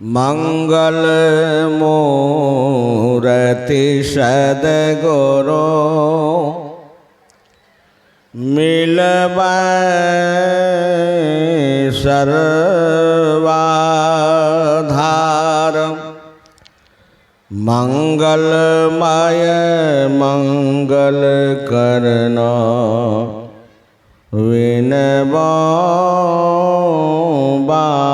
मंगल मूर्ति सद्गुरु मिलबै सर्वाधार। मंगलमय मंगल करना विनबो बारंबार।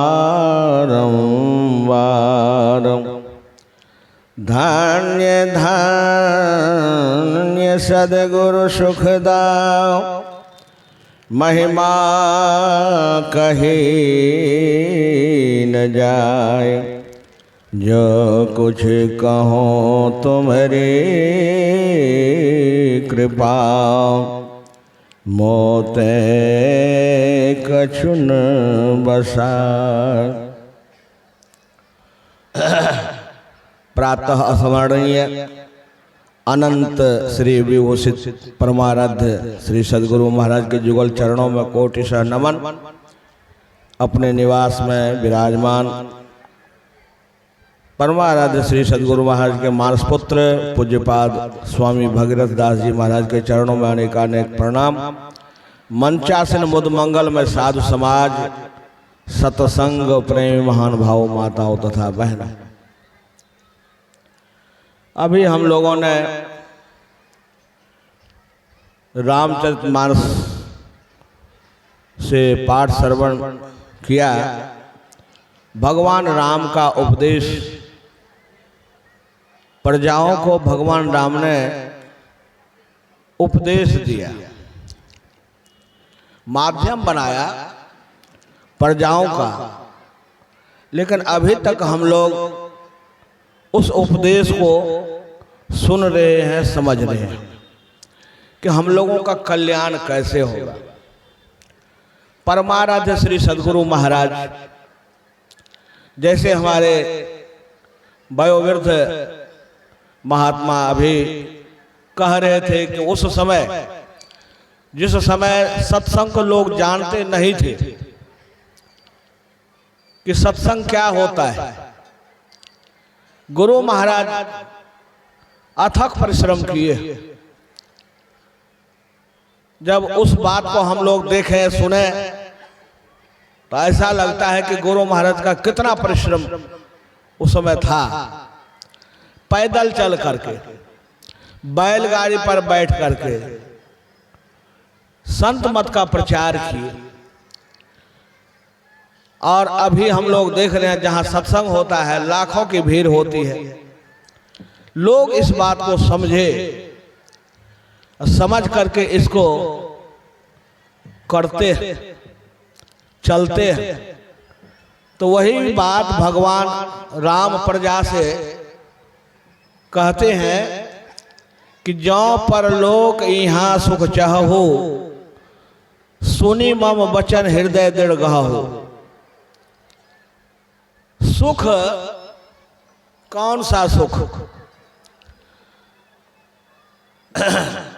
धन्य धन्य सद्गुरु सुखदाओ महिमा कही न जाए। जो कुछ कहो तुम्हारी कृपा मोते कछुन बसा। प्रातः स्मरणीय अनंत श्री विभूषित परमाराध्य श्री सद्गुरु महाराज के जुगल चरणों में कोटिशः नमन। अपने निवास में विराजमान परमाराध्य श्री सद्गुरु महाराज के मानस पुत्र पूज्यपाद स्वामी भगीरथ दास जी महाराज के चरणों में अनेकानेक प्रणाम। मंचासन मुद मंगल में साधु समाज सतसंग प्रेम महान भाव माताओं तथा बहनों, अभी हम लोगों ने रामचरितमानस से पाठ श्रवण किया। भगवान राम का उपदेश प्रजाओं को भगवान राम ने उपदेश दिया, माध्यम बनाया प्रजाओं का। लेकिन अभी तक हम लोग उस उपदेश को सुन रहे हैं, समझ रहे हैं कि हम लोगों का कल्याण कैसे होगा। परमाराध्य श्री सद्गुरु महाराज जैसे हमारे वयोवृद्ध महात्मा अभी कह रहे थे कि उस समय जिस समय सत्संग को लोग जानते नहीं थे कि सत्संग क्या होता है, गुरु महाराज अथक परिश्रम किए। जब उस बात को हम लोग देखें सुने तो ऐसा लगता है कि गुरु महाराज का कितना परिश्रम उस समय था। पैदल चल करके, बैलगाड़ी पर बैठ करके संत मत का प्रचार किए। और अभी हम लोग देख रहे हैं जहां सत्संग होता है लाखों की भीड़ होती है। लोग इस बात को समझे, समझ करके इसको करते हैं, चलते हैं। तो वही बात भगवान राम प्रजा से कहते हैं कि जौ परलोक यहाँ सुख चाहो, सुनी मम वचन हृदय दृढ़ गहो। सुख कौन सा सुख?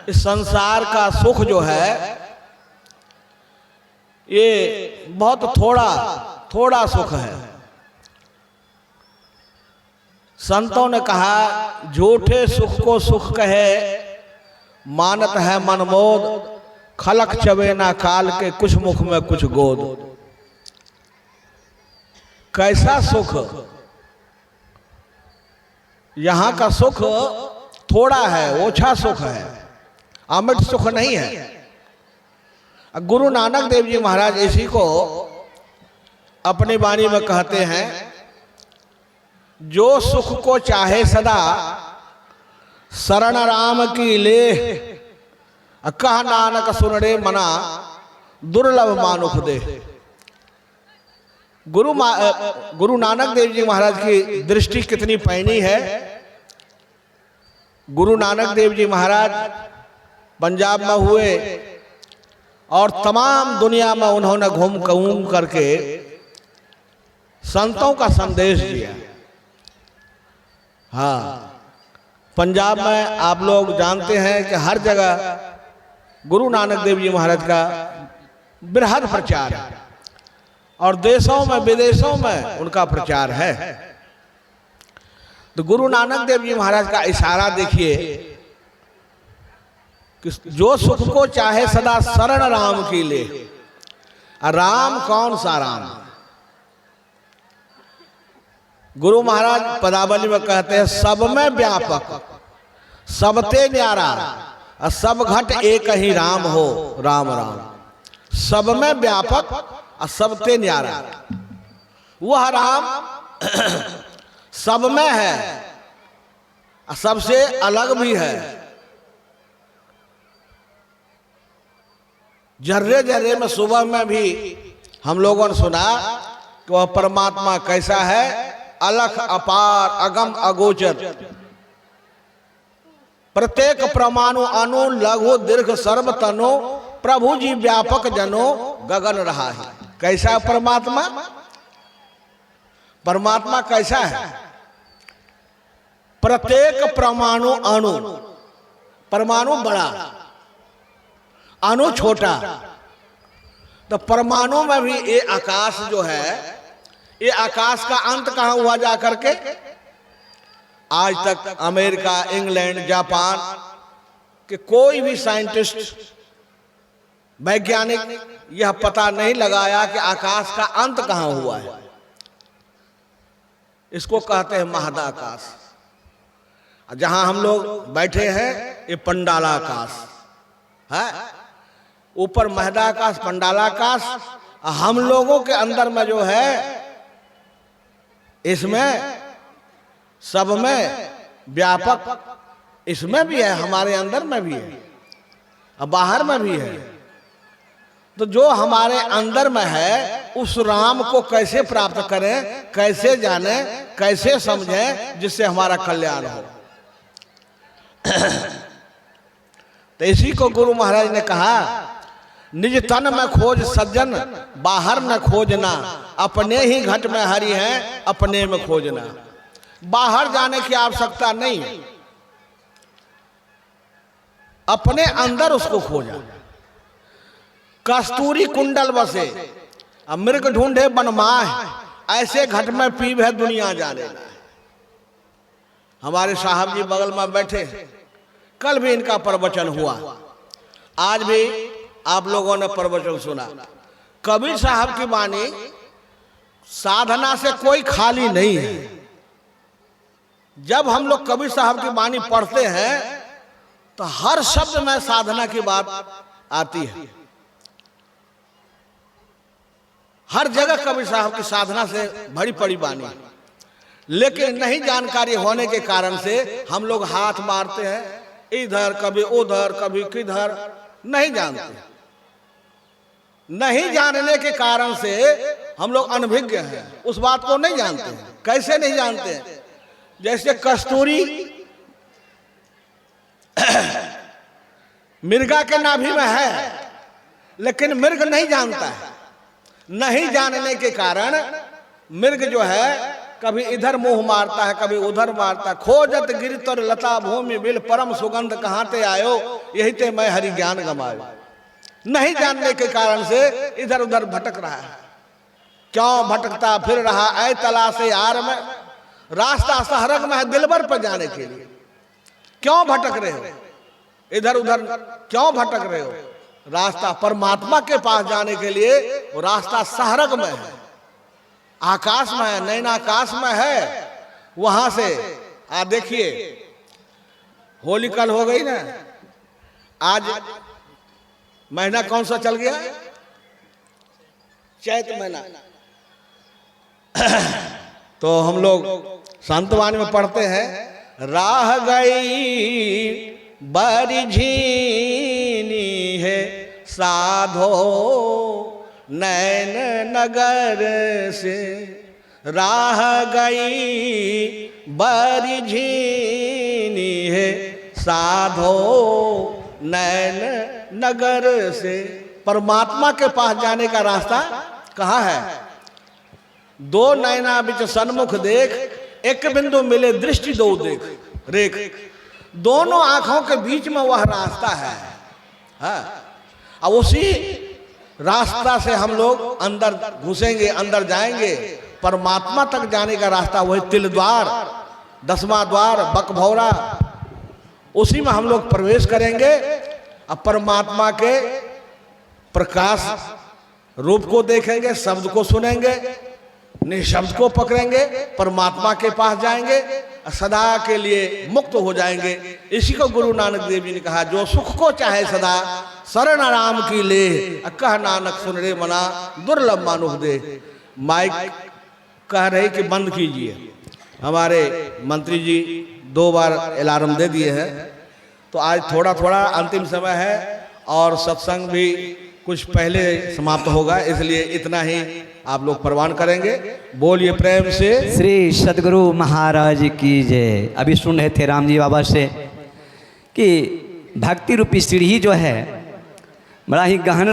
इस संसार का सुख जो है ये बहुत थोड़ा सुख है। संतों ने कहा झूठे सुख को सुख कहे, मानत है मनमोद, खलक चबे ना काल के कुछ मुख में कुछ गोद। कैसा सुख? यहाँ का सुख थोड़ा है, ओछा सुख है, अमिट सुख नहीं है। गुरु नानक देव जी महाराज इसी को अपनी वाणी में कहते हैं, जो सुख को चाहे सदा शरण राम की ले, कह नानक सुनरे मना दुर्लभ मानुख दे। गुरु नानक देव जी महाराज की दृष्टि कितनी पैनी है। गुरु नानक देव जी महाराज पंजाब में हुए और तमाम दुनिया में उन्होंने घूम करके संतों का संदेश दिया। हाँ, पंजाब में आप लोग जानते हैं कि हर जगह गुरु नानक देव जी महाराज का बृहद प्रचार है। और देशों में विदेशों में उनका प्रचार है। तो गुरु नानक देव जी महाराज का इशारा देखिए कि जो सुख को चाहे सदा शरण राम की ले। राम कौन सा राम? गुरु महाराज पदावली में कहते हैं सब में व्यापक, सबते न्यारा, और सब घट एक ही राम हो, राम राम। सब में व्यापक और सबते न्यारा, वह राम सब में है और सबसे अलग भी है। जर्रे जर्रे में सुबह में भी हम लोगों ने सुना कि वह परमात्मा कैसा है, अलख अपार अगम अगोचर, प्रत्येक परमाणु अणु लघु दीर्घ सर्व तनु, प्रभु जी व्यापक जनो गगन रहा है। कैसा परमात्मा? परमात्मा कैसा है? प्रत्येक परमाणु अणु, परमाणु बड़ा, अणु छोटा। तो परमाणु में भी ये आकाश जो है, ये आकाश का अंत कहां हुआ जा करके? आज तक अमेरिका, इंग्लैंड, जापान के कोई भी साइंटिस्ट, वैज्ञानिक यह पता नहीं लगाया कि आकाश का अंत कहां हुआ है। इसको कहते हैं महदाकाश। जहां हम लोग बैठे हैं ये पंडालाकाश है, ऊपर महदाकाश, पंडालाकाश। हम लोगों के अंदर में जो है, इसमें सब में व्यापक, इसमें भी है, हमारे अंदर में भी है और बाहर में भी है। तो जो हमारे अंदर में है उस राम को कैसे प्राप्त करें, कैसे जाने, कैसे समझें जिससे हमारा कल्याण हो। तो इसी को गुरु महाराज ने कहा, निज तन में खोज सज्जन, बाहर न खोजना, अपने ही घट में हरि है, अपने में खोजना। बाहर जाने की आवश्यकता नहीं, अपने अंदर उसको खोजा। कस्तूरी कुंडल बसे अब मृग ढूंढे बनमाह, ऐसे घट में पीब है दुनिया जाने। हमारे साहब जी बगल में बैठे, कल भी इनका प्रवचन हुआ, आज भी आप लोगों ने प्रवचन सुना। कबीर साहब की वाणी साधना से कोई खाली नहीं है। जब हम लोग कबीर साहब की वाणी पढ़ते हैं तो हर शब्द में साधना की बात आती है। हर जगह कबीर साहब की साधना से भरी पड़ी वाणी, लेकिन नहीं जानकारी होने के कारण से हम लोग हाथ मारते हैं, इधर कभी उधर कभी किधर, नहीं जानते। नहीं जानने के कारण से हम लोग अनभिज्ञ हैं, उस बात को नहीं जानते हैं। कैसे नहीं जानते हैं? जैसे कस्तूरी मिर्गा के नाभि में है, लेकिन मृग नहीं जानता है। नहीं जानने के कारण मृग जो है कभी इधर मुंह मारता है, कभी उधर मारता है। खोजत गिरतर लता भूमि बिल, परम सुगंध कहाँ ते आयो, यही ते मैं हरि ज्ञान गमायो। नहीं जानने के कारण से इधर उधर भटक रहा है। क्यों भटकता फिर रहा ऐ तलाशे यार में, रास्ता सहरग में है दिलबर पर जाने के लिए। क्यों भटक रहे हो इधर उधर, क्यों भटक रहे हो? रास्ता परमात्मा के पास जाने के लिए वो रास्ता सहरग में है, आकाश में है, नैन आकाश में है। वहां से आप देखिए, होली कल हो गई ना, आज महीना कौन सा चल गया? चैत महीना। तो हम लोग संतवाणी में पढ़ते हैं, राह गई बरिझीनी है साधो नैन नगर से, राह गई बरिझीनी है साधो नैन नगर से। परमात्मा के पास जाने का रास्ता कहाँ है? दो नैना बिच सन्मुख देख, एक बिंदु मिले दृष्टि दो देख रेख। दोनों आंखों के बीच में वह रास्ता है। और उसी रास्ता से हम लोग अंदर घुसेंगे, अंदर जाएंगे। परमात्मा तक जाने का रास्ता वही तिल द्वार, 10वां द्वार, बकभौरा, उसी में हम लोग प्रवेश करेंगे। अब परमात्मा के प्रकाश रूप को देखेंगे, शब्द को सुनेंगे, निशब्द को पकड़ेंगे, परमात्मा के पास जाएंगे, सदा के लिए मुक्त हो जाएंगे। इसी को गुरु नानक देव जी ने कहा, जो सुख को चाहे सदा शरण राम की ले, कह नानक सुन रे मना दुर्लभ मानुष दे। माइक कह रहे कि बंद कीजिए। हमारे मंत्री जी 2 बार अलार्म दे दिए हैं, तो आज थोड़ा थोड़ा अंतिम समय है और सत्संग भी कुछ पहले समाप्त होगा, इसलिए इतना ही आप लोग प्रवान करेंगे। बोलिए प्रेम से श्री सद्गुरु महाराज की जय। अभी सुन रहे थे राम जी बाबा से कि भक्ति रूपी सीढ़ी जो है बड़ा ही गहन